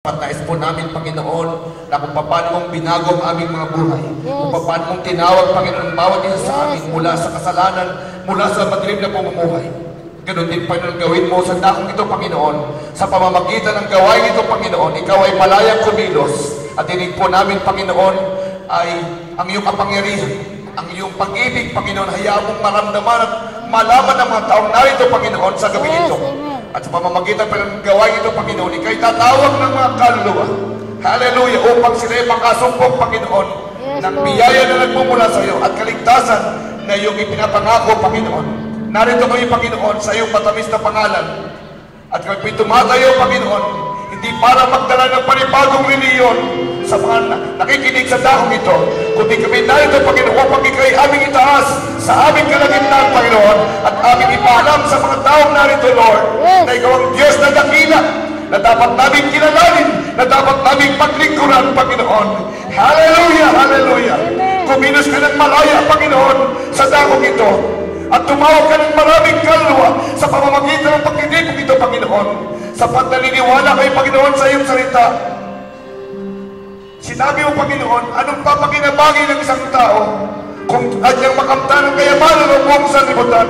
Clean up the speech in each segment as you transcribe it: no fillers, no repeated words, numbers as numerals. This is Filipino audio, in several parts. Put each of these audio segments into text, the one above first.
Nais po namin, Panginoon, na kung paano mong binago ang aming mga buhay. Kung paano mong tinawag, Panginoon, bawat isa sa amin mula sa kasalanan, mula sa madilim na pamumuhay. Ganun din, Panginoon, gawin mo sa dakong ito, Panginoon. Sa pamamagitan ng gawain ito, Panginoon, ikaw ay malayang kumilos. At dinig po namin, Panginoon, ay ang iyong kapangyarihan, ang iyong pag-ibig, Panginoon, hayaan mong maramdaman at malaman ng mga taong narito, Panginoon, sa gabi ito. At sa pamamagitan pa ng gawain ito, Panginoon, ikaw'y tatawag ng mga kaluluwa. Hallelujah! Upang sila'y makasumpong, Panginoon, ng biyaya na nagmumula sa iyo at kaligtasan na iyong ipinapangako, Panginoon. Narito kami, Panginoon, sa iyong matamis na pangalan. At kami tumatayo, Panginoon, hindi para magdala ng panibagong reliyon sa mga nakikinig sa dahong ito, kundi kami narito, Panginoon, upang ikaw'y aming itaas sa aming kalagitnaan, Panginoon, at aming ipaalam sa mga taong narito, Lord, na ikaw ang Diyos na dakila, na dapat namin kilalanin, na dapat namin paglingkuran, Panginoon. Hallelujah! Hallelujah! Kumilos ka ng malaya, Panginoon, sa dahong ito, at tumawag ka ng maraming kaluluwa sa pamamagitan ng pagtitipog ito, Panginoon. Sapat na niniwala kayo, Panginoon, sa iyong salita. Sinabi mo, Panginoon, anong papakinabagi ng isang tao kung kanyang makamtan ng kayamanan o buong sanlibutan,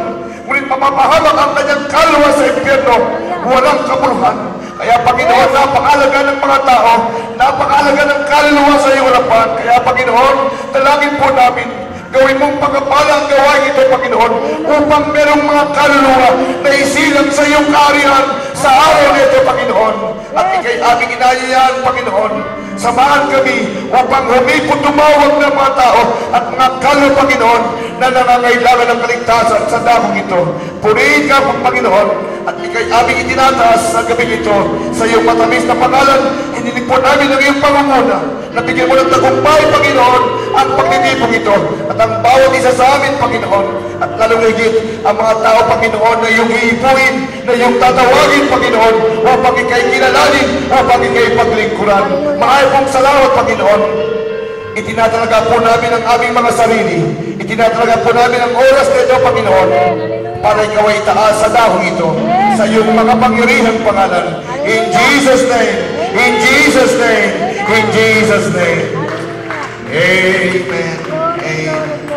ngunit mapapahamak ang kanyang kaluluwa sa impyerno, walang kabuluhan. Kaya, Panginoon, napakalaga ng mga tao, napakalaga ng kaluluwa sa iyong harapan. Kaya, Panginoon, dalangin po namin, gawin mong pagkapala ang gawain ito, Panginoon, upang merong mga kaluluwa na isilang sa iyong kaharian sa araw nito, Panginoon. At ikay aming inayayaan, Panginoon, samahan kami upang humipot tumawag ng mga tao at mga kaluluwa, Panginoon, na nangangailangan ng kaligtasan sa damong ito. Purihin ka, Panginoon, at ikay aming itinataas sa gabi ito sa iyong matamis na pangalan. Hiniling po namin ang iyong pangunguna na bigyan mo ng tagumpay, Panginoon, ang pagtitipong ito at ang bawat isa sa amin, Panginoon, at lalong higit ang mga tao, Panginoon, na iyong iipuin, na iyong tatawagin, Panginoon, upang ikay kilalanin, upang ikay paglingkuran. Maayos pong salamat, Panginoon. Itinatalaga po namin ang aming mga sarili. Itinatalaga po namin ang oras na ito, Panginoon, para ikaw ay itaas sa dahong ito sa iyong mga pangyarihang pangalan. In Jesus' name, in Jesus' name, in Jesus' name. Amen. Amen.